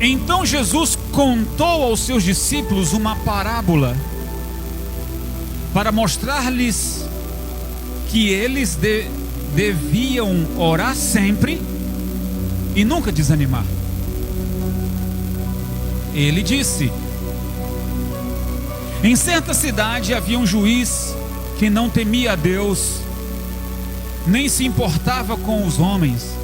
Então Jesus contou aos seus discípulos uma parábola para mostrar-lhes que eles deviam orar sempre e nunca desanimar. Ele disse: em certa cidade havia um juiz que não temia a Deus, nem se importava com os homens.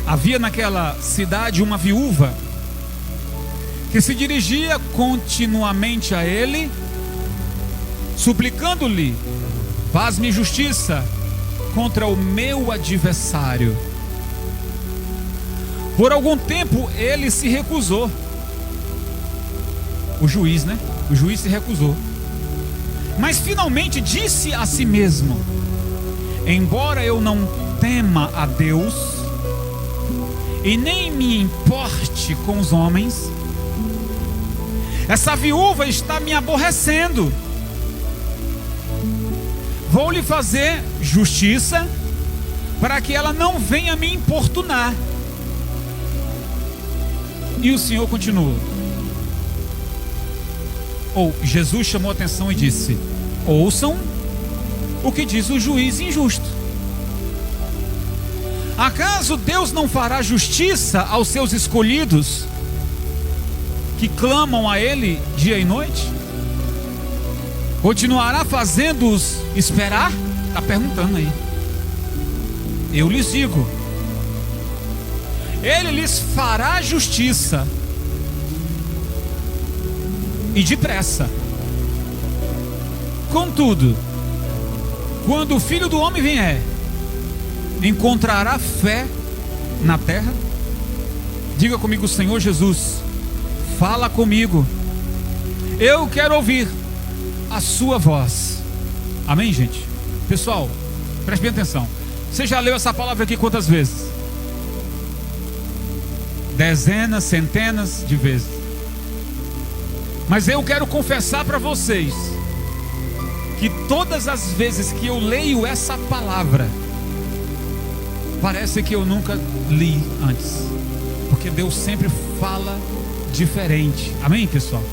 Havia naquela cidade uma viúva que se dirigia continuamente a ele, suplicando-lhe: faz-me justiça contra o meu adversário. Por algum tempo ele se recusou. O juiz se recusou. Mas finalmente disse a si mesmo: embora eu não tema a Deus e nem me importe com os homens, essa viúva está me aborrecendo. Vou lhe fazer justiça para que ela não venha me importunar. E o Senhor continua. Jesus chamou a atenção e disse: ouçam o que diz o juiz injusto. Acaso Deus não fará justiça aos seus escolhidos, que clamam a Ele dia e noite? Continuará fazendo-os esperar? Está perguntando aí. Eu lhes digo: Ele lhes fará justiça, e depressa. Contudo, quando o Filho do Homem vier, encontrará fé na terra? Diga comigo: Senhor Jesus, fala comigo, eu quero ouvir a sua voz. Amém, gente? Pessoal, preste bem atenção. Você já leu essa palavra aqui quantas vezes? Dezenas, centenas de vezes. Mas eu quero confessar para vocês que todas as vezes que eu leio essa palavra, parece que eu nunca li antes, porque Deus sempre fala diferente. Amém, pessoal?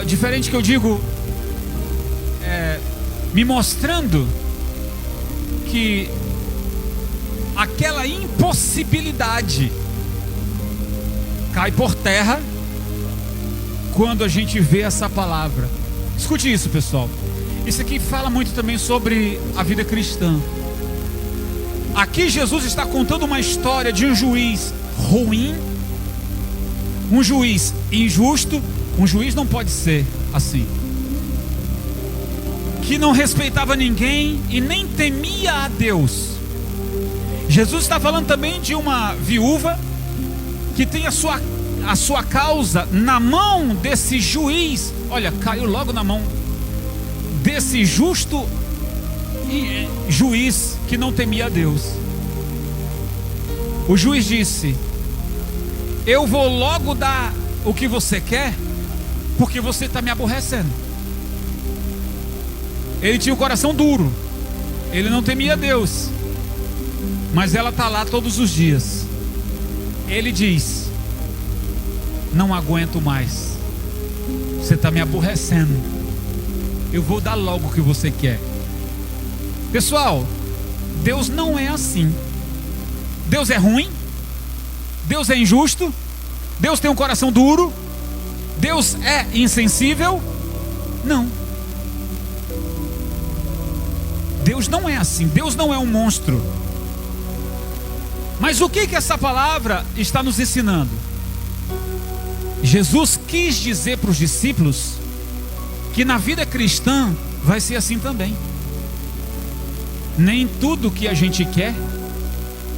Diferente que eu digo, me mostrando que aquela impossibilidade cai por terra quando a gente vê essa palavra. Escute isso, pessoal. Isso aqui fala muito também sobre a vida cristã. Aqui Jesus está contando uma história de um juiz ruim, um juiz injusto. Um juiz não pode ser assim, que não respeitava ninguém e nem temia a Deus. Jesus está falando também de uma viúva que tem a sua causa na mão desse juiz. Olha, caiu logo na mão desse justo juiz que não temia a Deus. O juiz disse: eu vou logo dar o que você quer, porque você está me aborrecendo. Ele tinha o coração duro, ele não temia a Deus, mas ela está lá todos os dias. Ele diz: não aguento mais, você está me aborrecendo, eu vou dar logo o que você quer. Pessoal, Deus não é assim. Deus é ruim, Deus é injusto, Deus tem um coração duro, Deus é insensível? Não. Deus não é assim, Deus não é um monstro. Mas o que essa palavra está nos ensinando? Jesus quis dizer para os discípulos que na vida cristã vai ser assim também. Nem tudo que a gente quer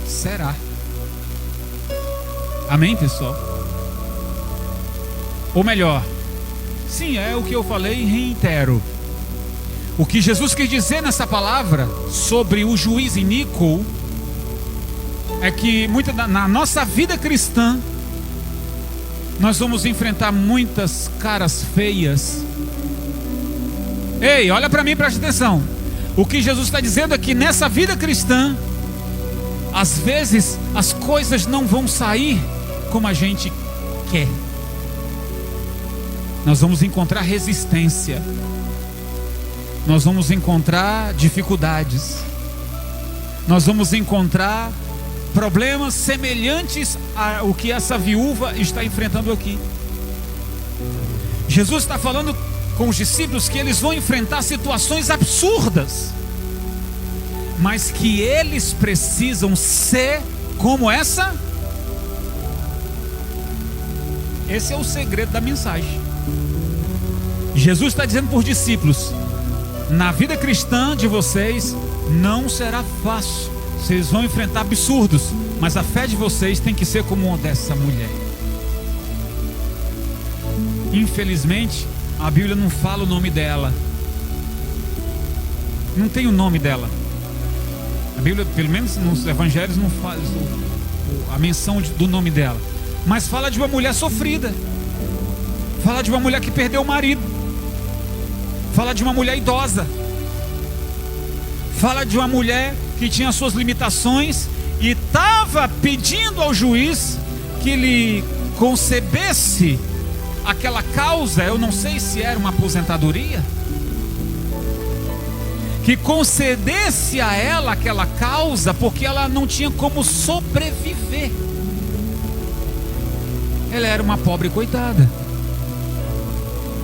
será. Amém, pessoal? Ou melhor, sim, é o que eu falei e reitero. O que Jesus quis dizer nessa palavra sobre o juiz iníquo é que na nossa vida cristã nós vamos enfrentar muitas caras feias. Ei, olha para mim, preste atenção. O que Jesus está dizendo é que nessa vida cristã, às vezes as coisas não vão sair como a gente quer. Nós vamos encontrar resistência. Nós vamos encontrar dificuldades. Nós vamos encontrar problemas semelhantes ao que essa viúva está enfrentando aqui. Jesus está falando com os discípulos que eles vão enfrentar situações absurdas, mas que eles precisam ser como essa. Esse é o segredo da mensagem. Jesus está dizendo para os discípulos: na vida cristã de vocês não será fácil, vocês vão enfrentar absurdos, mas a fé de vocês tem que ser como a dessa mulher. Infelizmente, a Bíblia não fala o nome dela. Não tem o nome dela. A Bíblia, pelo menos nos evangelhos, não faz a menção do nome dela. Mas fala de uma mulher sofrida. Fala de uma mulher que perdeu o marido. Fala de uma mulher idosa. Fala de uma mulher que tinha suas limitações e estava pedindo ao juiz que lhe concebesse aquela causa. Eu não sei se era uma aposentadoria, que concedesse a ela aquela causa, porque ela não tinha como sobreviver. Ela era uma pobre coitada.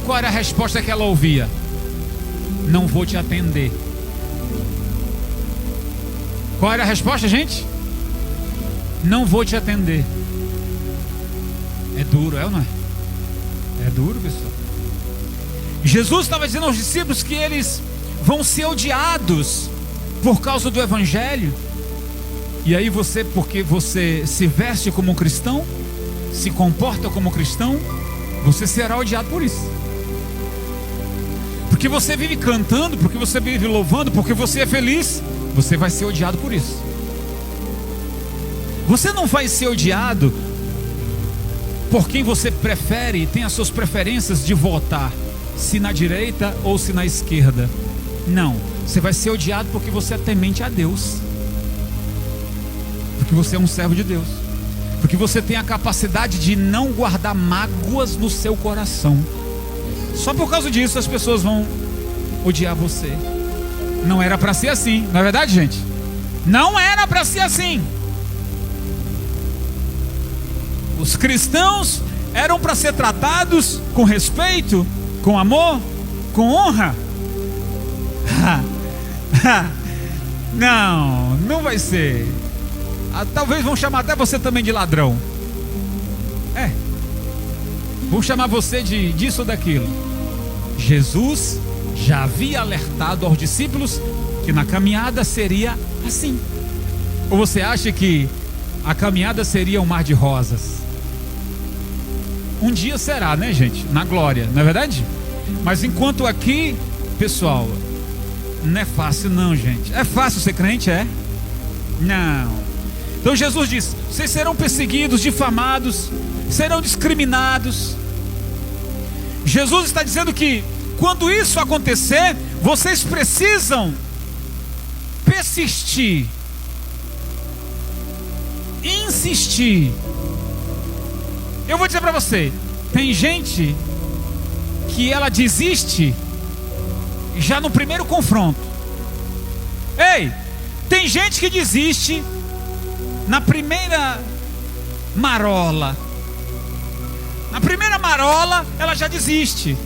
Qual era a resposta que ela ouvia? Não vou te atender. Qual era a resposta, gente? Não vou te atender. É duro, é ou não é? É duro, pessoal. Jesus estava dizendo aos discípulos que eles vão ser odiados por causa do evangelho. E aí você, porque você se veste como um cristão, se comporta como cristão, você será odiado por isso. Porque você vive cantando, porque você vive louvando, porque você é feliz, você vai ser odiado por isso. Você não vai ser odiado por quem você prefere, tem as suas preferências de votar, se na direita ou se na esquerda. Não, você vai ser odiado porque você é temente a Deus, porque você é um servo de Deus, porque você tem a capacidade de não guardar mágoas no seu coração. Só por causa disso as pessoas vão odiar você. Não era para ser assim, não é verdade, gente? Não era para ser assim. Os cristãos eram para ser tratados com respeito, com amor, com honra. Não, não vai ser. Talvez vão chamar até você também de ladrão. Vão chamar você de disso ou daquilo. Jesus já havia alertado aos discípulos que na caminhada seria assim. Ou você acha que a caminhada seria um mar de rosas? Um dia será, né, gente? Na glória, não é verdade? Mas enquanto aqui, pessoal, não é fácil não, gente. É fácil ser crente, é? Não. Então Jesus diz: vocês serão perseguidos, difamados, serão discriminados. Jesus está dizendo que quando isso acontecer, vocês precisam persistir, insistir. Eu vou dizer para você, tem gente que ela desiste já no primeiro confronto. Ei, tem gente que desiste na primeira marola. Na primeira marola ela já desiste.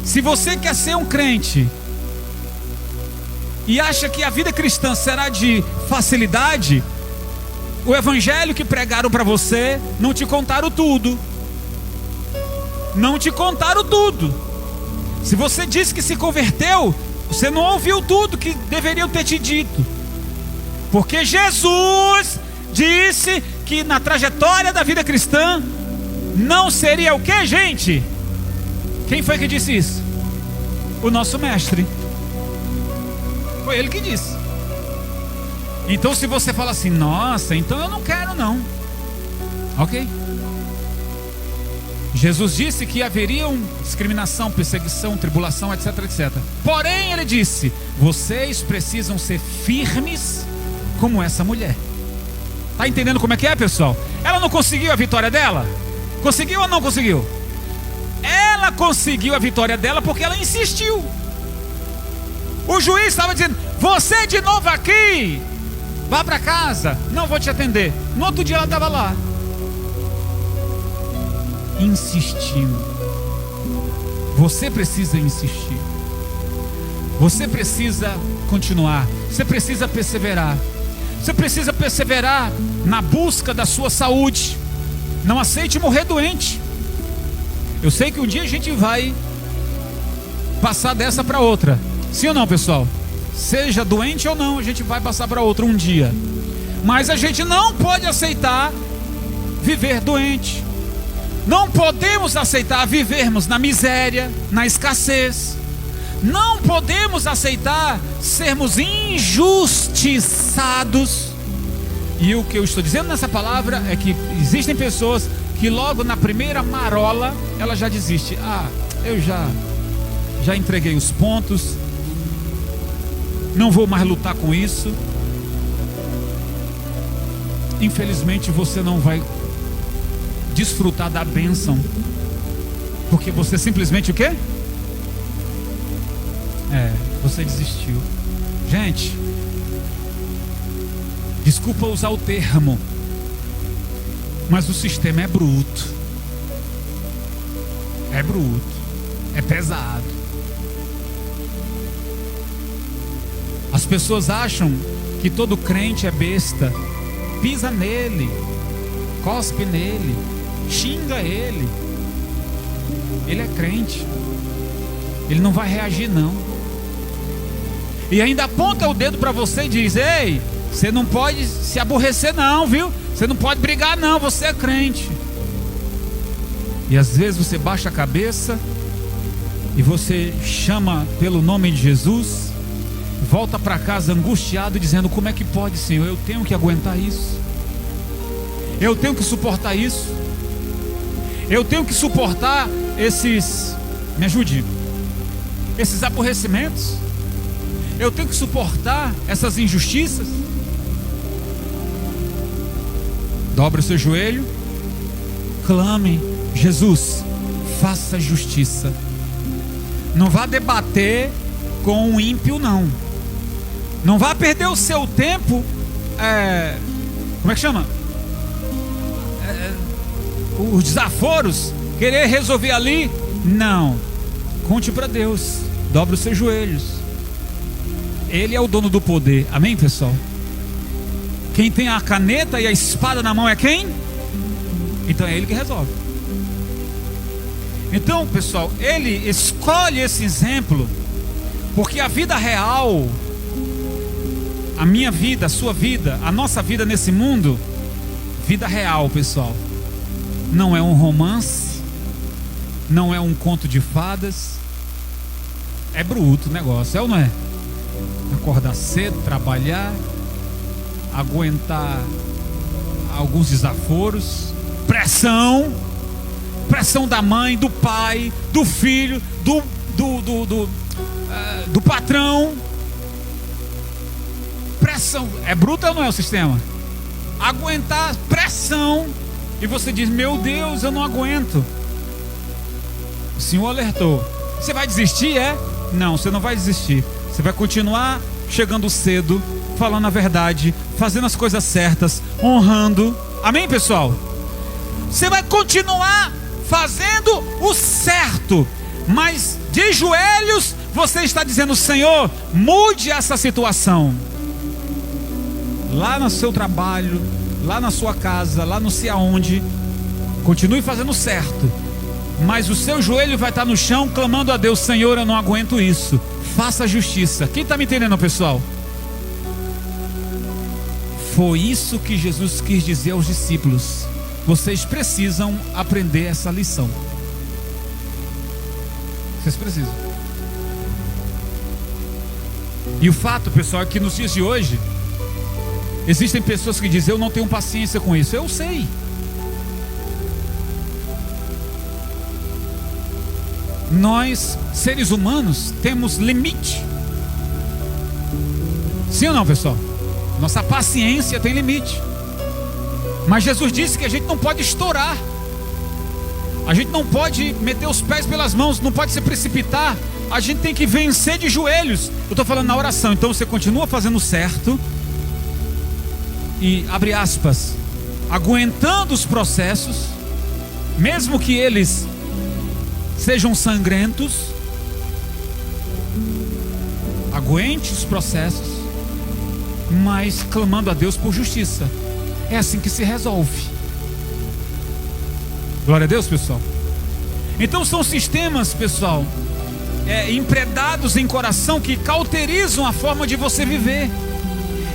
Se você quer ser um crente e acha que a vida cristã será de facilidade, o evangelho que pregaram para você não te contaram tudo. Não te contaram tudo. Se você disse que se converteu, você não ouviu tudo que deveriam ter te dito. Porque Jesus disse que na trajetória da vida cristã não seria o que, gente? Quem foi que disse isso? O nosso mestre. Foi ele que disse. Então se você fala assim: nossa, então eu não quero não. Ok. Jesus disse que haveriam discriminação, perseguição, tribulação, etc, etc. Porém ele disse: vocês precisam ser firmes como essa mulher. Está entendendo como é que é, pessoal? Ela não conseguiu a vitória dela? Conseguiu ou não conseguiu? Ela conseguiu a vitória dela porque ela insistiu. O juiz estava dizendo: você de novo aqui, vá para casa, não vou te atender. No outro dia ela estava lá, insistindo. Você precisa insistir. Você precisa continuar. Você precisa perseverar. Você precisa perseverar na busca da sua saúde. Não aceite morrer doente. Eu sei que um dia a gente vai passar dessa para outra. Sim ou não, pessoal? Seja doente ou não, a gente vai passar para outra um dia. Mas a gente não pode aceitar viver doente. Não podemos aceitar vivermos na miséria, na escassez. Não podemos aceitar sermos injustiçados. E o que eu estou dizendo nessa palavra é que existem pessoas que logo na primeira marola ela já desiste. Eu já entreguei os pontos, não vou mais lutar com isso. Infelizmente você não vai desfrutar da bênção, porque você simplesmente o quê? Você desistiu. Gente, desculpa usar o termo, mas o sistema é bruto. É bruto, é pesado. As pessoas acham que todo crente é besta. Pisa nele, cospe nele, xinga ele. Ele é crente, ele não vai reagir não. E ainda aponta o dedo para você e diz: ei, você não pode se aborrecer não, viu? Você não pode brigar não, você é crente. E às vezes você baixa a cabeça e você chama pelo nome de Jesus, volta para casa angustiado dizendo: como é que pode, Senhor? Eu tenho que aguentar isso, eu tenho que suportar isso, eu tenho que suportar esses, me ajude, esses aborrecimentos, eu tenho que suportar essas injustiças. Dobre o seu joelho, clame: Jesus, faça justiça. Não vá debater com um ímpio não. Não vá perder o seu tempo, como é que chama? Os desaforos, querer resolver ali. Não, conte para Deus, dobre os seus joelhos. Ele é o dono do poder, amém, pessoal? Quem tem a caneta e a espada na mão é quem? Então é ele que resolve. Então, pessoal, ele escolhe esse exemplo porque a vida real, a minha vida, a sua vida, a nossa vida nesse mundo, vida real, pessoal, não é um romance, não é um conto de fadas. É bruto o negócio, é ou não é? Acordar cedo, trabalhar, aguentar alguns desaforos, pressão da mãe, do pai, do filho, do patrão. Pressão, é bruto ou não é o sistema? Aguentar pressão, e você diz: meu Deus, eu não aguento. O Senhor alertou. Você vai desistir? Não, você não vai desistir. Você vai continuar chegando cedo, falando a verdade, fazendo as coisas certas, honrando. Amém, pessoal? Você vai continuar fazendo o certo, mas de joelhos você está dizendo: Senhor, mude essa situação. Lá no seu trabalho, lá na sua casa, lá não sei aonde, continue fazendo certo, mas o seu joelho vai estar no chão clamando a Deus: Senhor, eu não aguento isso, faça justiça. Quem está me entendendo, pessoal? Foi isso que Jesus quis dizer aos discípulos: vocês precisam aprender essa lição. Vocês precisam. E o fato, pessoal, é que nos dias de hoje existem pessoas que dizem: eu não tenho paciência com isso. Eu sei. Nós, seres humanos, temos limite. Sim ou não, pessoal? Nossa paciência tem limite. Mas Jesus disse que a gente não pode estourar. A gente não pode meter os pés pelas mãos, não pode se precipitar. A gente tem que vencer de joelhos. Eu estou falando na oração, então você continua fazendo certo. E, abre aspas, aguentando os processos, mesmo que eles sejam sangrentos. Aguente os processos, mas clamando a Deus por justiça. É assim que se resolve. Glória a Deus, pessoal. Então são sistemas, pessoal, empredados em coração, que cauterizam a forma de você viver.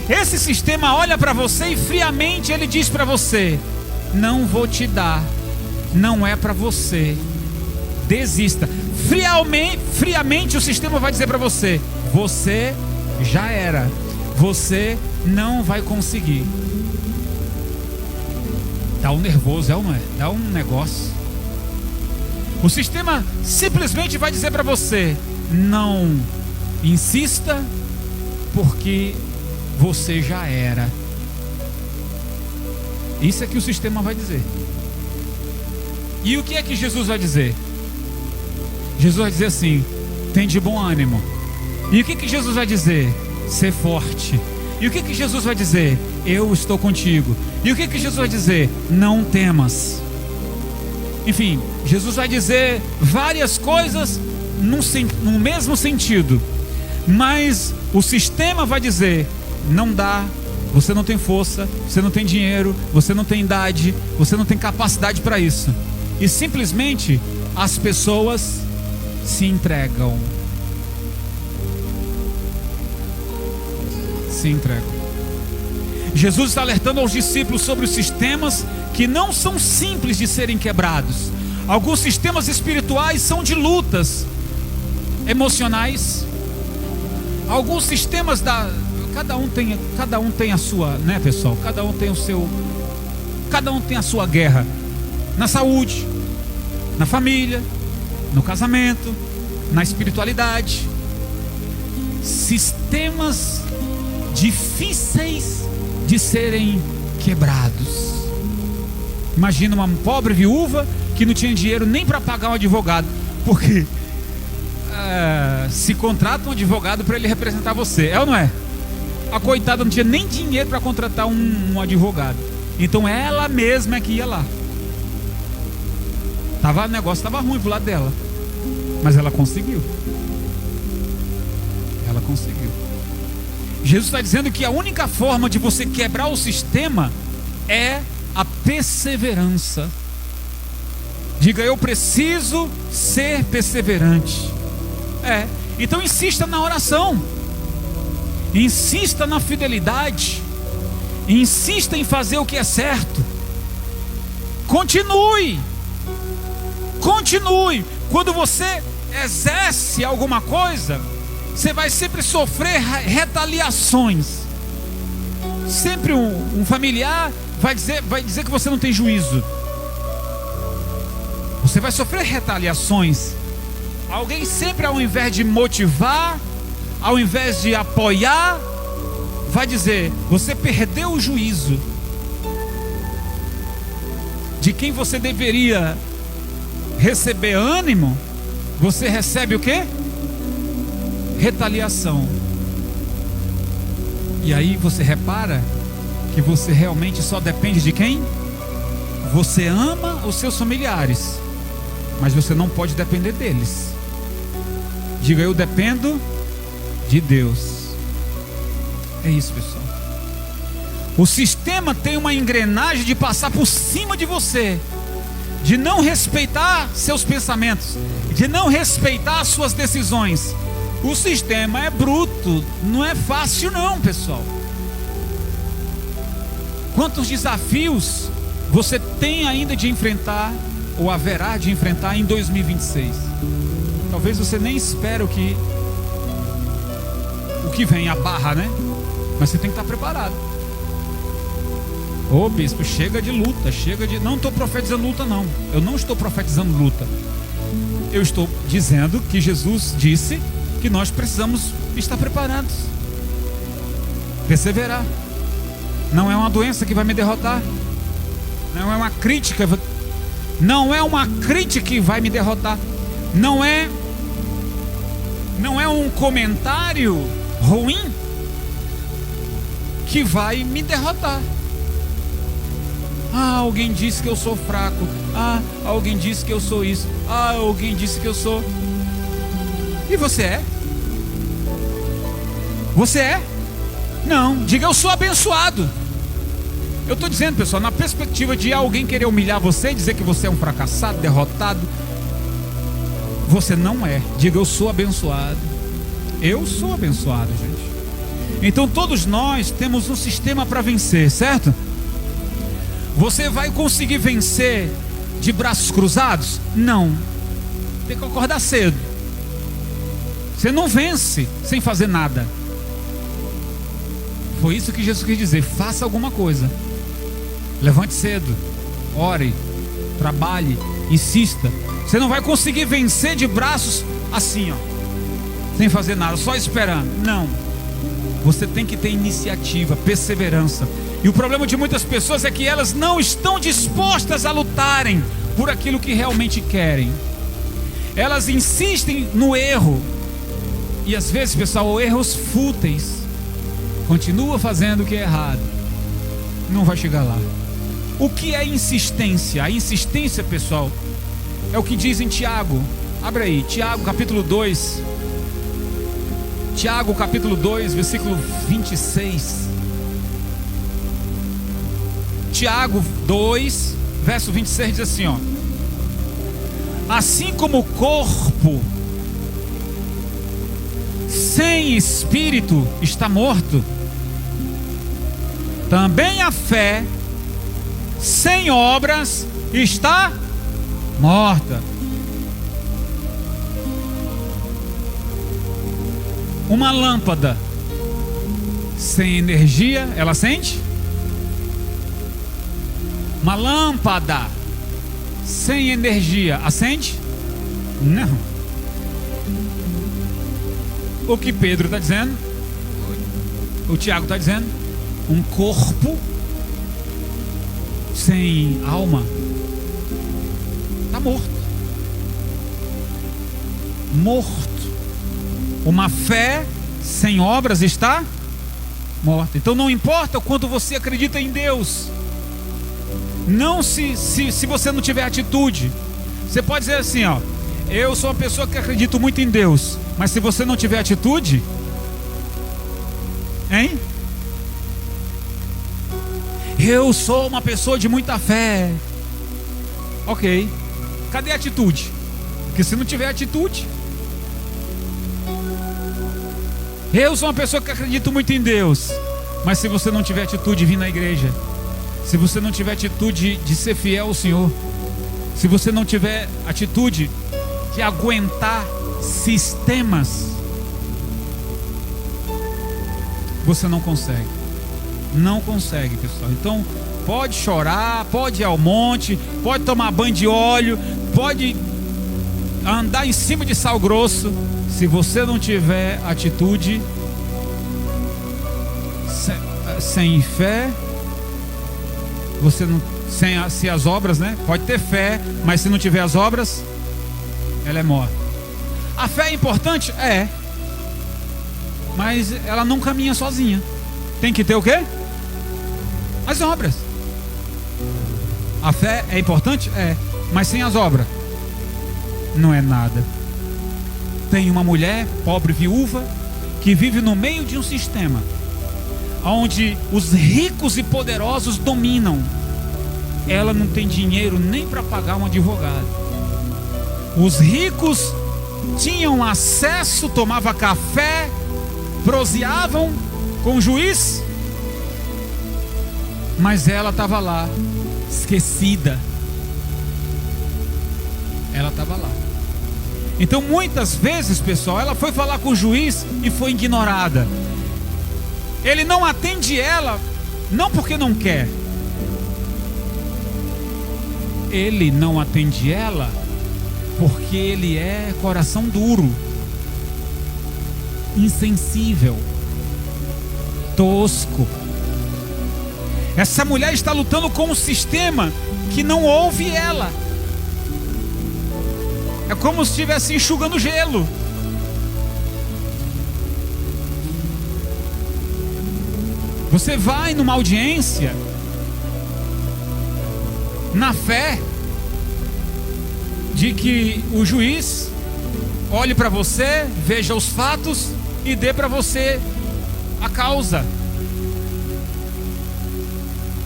Esse sistema olha para você e friamente ele diz para você: não vou te dar, não é para você, desista. Friamente o sistema vai dizer para você: você já era, você não vai conseguir. Dá um nervoso, é uma, dá um negócio. O sistema simplesmente vai dizer para você: não insista, porque você já era. Isso é que o sistema vai dizer. E o que é que Jesus vai dizer? Jesus vai dizer assim: tem de bom ânimo. E o que que Jesus vai dizer? Ser forte. E o que que Jesus vai dizer? Eu estou contigo. E o que que Jesus vai dizer? Não temas. Enfim, Jesus vai dizer várias coisas no mesmo sentido. Mas o sistema vai dizer: não dá, você não tem força, você não tem dinheiro, você não tem idade, você não tem capacidade para isso. E simplesmente as pessoas se entregam. Se entregam. Jesus está alertando aos discípulos sobre os sistemas que não são simples de serem quebrados. Alguns sistemas espirituais são de lutas emocionais. Alguns sistemas cada um tem a sua, né, pessoal? Cada um tem a sua guerra. Na saúde, na família, no casamento, na espiritualidade. Sistemas difíceis de serem quebrados. Imagina uma pobre viúva que não tinha dinheiro nem para pagar um advogado, porque se contrata um advogado para ele representar você, é ou não é? A coitada não tinha nem dinheiro para contratar um advogado, então ela mesma é que ia lá. O negócio estava ruim pro lado dela, mas ela conseguiu. Ela conseguiu. Jesus está dizendo que a única forma de você quebrar o sistema é a perseverança. Diga: eu preciso ser perseverante. Então insista na oração, insista na fidelidade, insista em fazer o que é certo. Continue. Quando você exerce alguma coisa, você vai sempre sofrer retaliações. Sempre um familiar vai dizer que você não tem juízo. Você vai sofrer retaliações. Alguém sempre, ao invés de motivar, ao invés de apoiar, vai dizer: você perdeu o juízo. De quem você deveria receber ânimo, você recebe o quê? Retaliação. E aí você repara que você realmente só depende de quem? Você ama os seus familiares, mas você não pode depender deles. Diga: eu dependo de Deus. É isso, pessoal. O sistema tem uma engrenagem de passar por cima de você, de não respeitar seus pensamentos, de não respeitar as suas decisões. O sistema é bruto, não é fácil não, pessoal. Quantos desafios você tem ainda de enfrentar, ou haverá de enfrentar em 2026? Talvez você nem espere o que vem, a barra, né? Mas você tem que estar preparado. Ô bispo, chega de luta, não estou profetizando luta não. Eu não estou profetizando luta. Eu estou dizendo que Jesus disse que nós precisamos estar preparados, perseverar. Não é uma doença que vai me derrotar, Não é uma crítica. Não é uma crítica que vai me derrotar. Não é um comentário ruim que vai me derrotar. Ah, alguém disse que eu sou fraco. Ah, alguém disse que eu sou isso. Ah, alguém disse que eu sou. E você é? Você é? Não, diga eu sou abençoado. Eu estou dizendo, pessoal, na perspectiva de alguém querer humilhar você e dizer que você é um fracassado, derrotado. Você não é. Diga eu sou abençoado. Eu sou abençoado, gente. Então todos nós temos um sistema para vencer, certo? Você vai conseguir vencer de braços cruzados? Não. Tem que acordar cedo. Você não vence sem fazer nada. Foi isso que Jesus quis dizer. Faça alguma coisa. Levante cedo. Ore. Trabalhe. Insista. Você não vai conseguir vencer de braços assim, ó, sem fazer nada, só esperando. Não. Você tem que ter iniciativa, perseverança. E o problema de muitas pessoas é que elas não estão dispostas a lutarem por aquilo que realmente querem. Elas insistem no erro. E às vezes, pessoal, erros fúteis. Continua fazendo o que é errado. Não vai chegar lá. O que é insistência? A insistência, pessoal, é o que diz em Tiago. Abre aí, Tiago capítulo 2. Tiago capítulo 2, versículo 26. Tiago 2, verso 26 diz assim, ó: assim como o corpo sem espírito está morto, também a fé sem obras está morta. Uma lâmpada sem energia, ela acende? Uma lâmpada sem energia acende? Não. O que Pedro está dizendo, o Tiago está dizendo, um corpo sem alma está morto. Morto. Uma fé sem obras está morta. Então não importa o quanto você acredita em Deus. Não se você não tiver atitude. Você pode dizer assim, ó: eu sou uma pessoa que acredito muito em Deus. Mas se você não tiver atitude, hein? Eu sou uma pessoa de muita fé. Ok. Cadê a atitude? Porque se não tiver atitude. Eu sou uma pessoa que acredito muito em Deus. Mas se você não tiver atitude de vir na igreja, se você não tiver atitude de ser fiel ao Senhor, se você não tiver atitude de aguentar sistemas, você não consegue. Não consegue, pessoal. Então pode chorar, pode ir ao monte, pode tomar banho de óleo, pode andar em cima de sal grosso. Se você não tiver atitude, sem fé, você não, sem as obras, né? Pode ter fé, mas se não tiver as obras, ela é morta. A fé é importante? É. Mas ela não caminha sozinha. Tem que ter o quê? As obras. A fé é importante? É. Mas sem as obras, não é nada. Tem uma mulher pobre viúva que vive no meio de um sistema onde os ricos e poderosos dominam. Ela não tem dinheiro nem para pagar um advogado. Os ricos tinham acesso, tomavam café, proseavam com o juiz, mas ela estava lá, esquecida. Ela estava lá. Então muitas vezes, pessoal, ela foi falar com o juiz e foi ignorada. Ele não atende ela, não porque não quer. Ele não atende ela porque ele é coração duro, insensível, tosco. Essa mulher está lutando com um sistema que não ouve ela. É como se estivesse enxugando gelo. Você vai numa audiência na fé de que o juiz olhe para você, veja os fatos e dê para você a causa.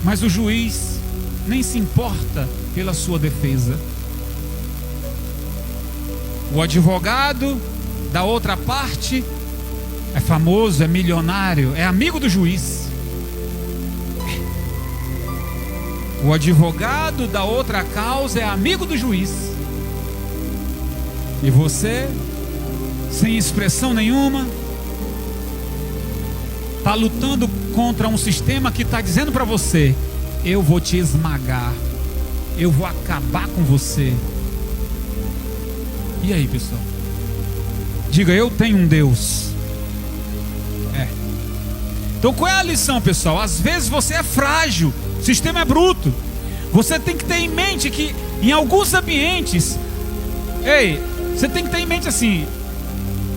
Mas o juiz nem se importa pela sua defesa. O advogado da outra parte é famoso, é milionário, é amigo do juiz. O advogado da outra causa é amigo do juiz. E você, sem expressão nenhuma, está lutando contra um sistema que está dizendo para você: eu vou te esmagar, eu vou acabar com você. E aí, pessoal? Diga: eu tenho um Deus. Então qual é a lição, pessoal? Às vezes você é frágil, o sistema é bruto. Você tem que ter em mente que em alguns ambientes, você tem que ter em mente assim: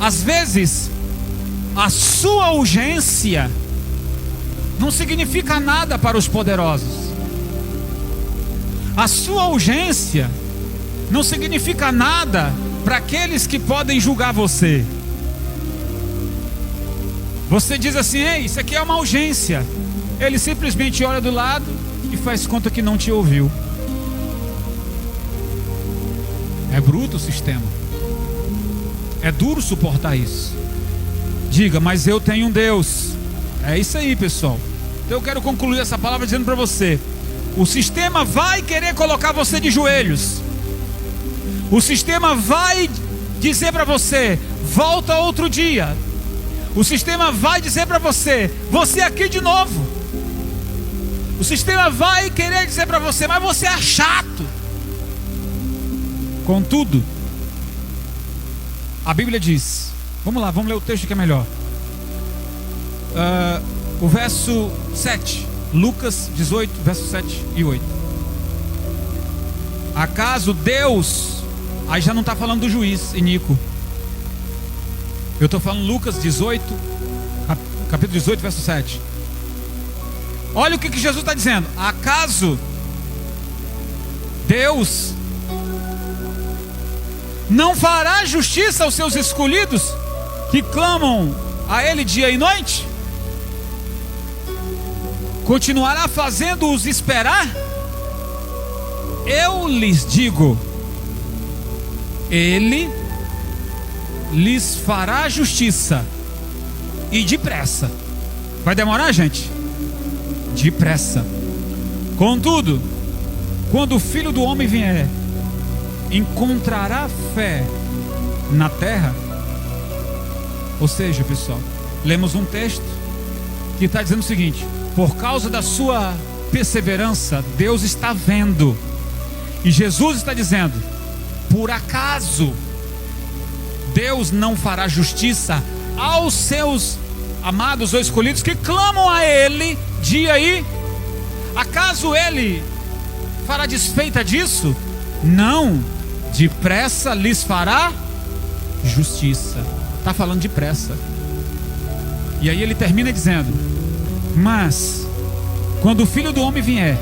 às vezes a sua urgência não significa nada para os poderosos. A sua urgência não significa nada para aqueles que podem julgar você. Você diz assim: ei, isso aqui é uma urgência. Ele simplesmente olha do lado e faz conta que não te ouviu. É bruto o sistema. É duro suportar isso. Diga: mas eu tenho um Deus. É isso aí, pessoal. Então eu quero concluir essa palavra dizendo para você: o sistema vai querer colocar você de joelhos. O sistema vai dizer para você: volta outro dia. O sistema vai dizer para você: você aqui de novo. O sistema vai querer dizer para você: mas você é chato. Contudo, a Bíblia diz, vamos lá, vamos ler o texto que é melhor. O verso 7, Lucas 18, verso 7 e 8. Acaso Deus, aí já não está falando do juiz iníquo. Eu estou falando Lucas 18, capítulo 18, verso 7. Olha o que Jesus está dizendo: acaso Deus não fará justiça aos seus escolhidos que clamam a Ele dia e noite? Continuará fazendo-os esperar? Eu lhes digo, Ele lhes fará justiça, e depressa. Vai demorar, gente? Depressa. Contudo, quando o Filho do Homem vier, encontrará fé na terra? Ou seja, pessoal, lemos um texto que está dizendo o seguinte: por causa da sua perseverança, Deus está vendo. E Jesus está dizendo: por acaso Deus não fará justiça aos seus amados ou escolhidos que clamam a Ele dia e... Acaso Ele fará desfeita disso? Não, depressa lhes fará justiça. Está falando depressa. E aí ele termina dizendo: mas quando o Filho do Homem vier,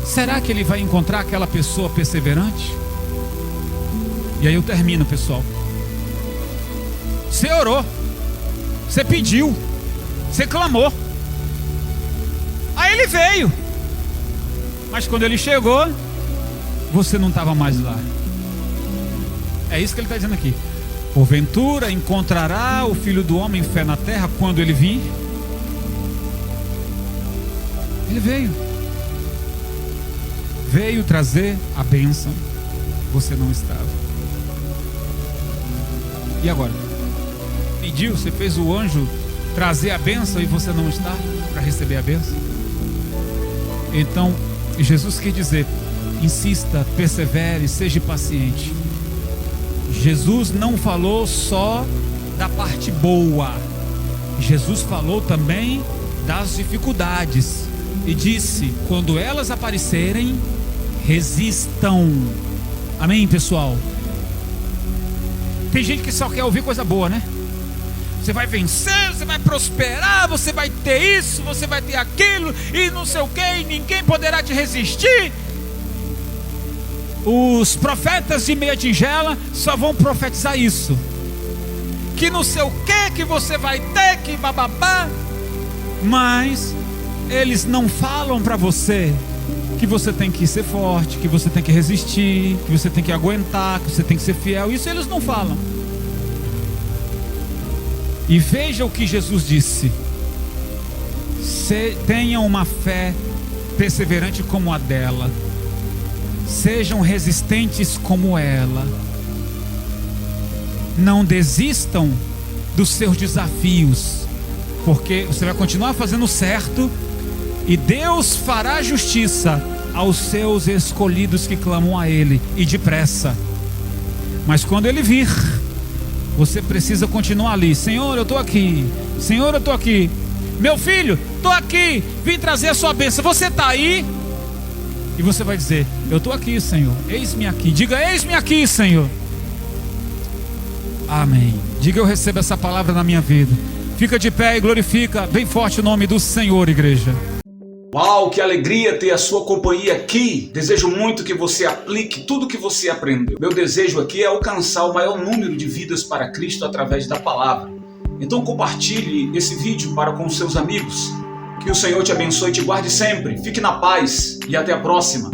será que ele vai encontrar aquela pessoa perseverante? E aí eu termino, pessoal. Você orou, você pediu, você clamou, aí ele veio, mas quando ele chegou, você não estava mais lá. É isso que ele está dizendo aqui: porventura encontrará o Filho do Homem fé na terra quando ele vir? Ele veio trazer a bênção, você não estava. E agora? Pediu, você fez o anjo trazer a bênção e você não está para receber a bênção? Então Jesus quer dizer: insista, persevere, seja paciente. Jesus não falou só da parte boa, Jesus falou também das dificuldades. E disse: quando elas aparecerem, resistam. Amém, pessoal? Tem gente que só quer ouvir coisa boa, né? Você vai vencer, você vai prosperar, você vai ter isso, você vai ter aquilo, e não sei o que, e ninguém poderá te resistir. Os profetas de meia tigela só vão profetizar isso, que não sei o que você vai ter, que bababá. Mas eles não falam para você que você tem que ser forte, que você tem que resistir, que você tem que aguentar, que você tem que ser fiel. Isso eles não falam. E veja o que Jesus disse: tenham uma fé perseverante como a dela, sejam resistentes como ela, não desistam dos seus desafios, porque você vai continuar fazendo certo, e Deus fará justiça aos seus escolhidos que clamam a Ele, e depressa. Mas quando Ele vir, você precisa continuar ali. Senhor, eu estou aqui. Senhor, eu estou aqui. Meu filho, estou aqui. Vim trazer a sua bênção. Você está aí? E você vai dizer: eu estou aqui, Senhor. Eis-me aqui. Diga: eis-me aqui, Senhor. Amém. Diga: eu recebo essa palavra na minha vida. Fica de pé e glorifica bem forte o nome do Senhor, igreja. Uau, que alegria ter a sua companhia aqui. Desejo muito que você aplique tudo que você aprendeu. Meu desejo aqui é alcançar o maior número de vidas para Cristo através da palavra. Então compartilhe esse vídeo para com seus amigos. Que o Senhor te abençoe e te guarde sempre. Fique na paz e até a próxima.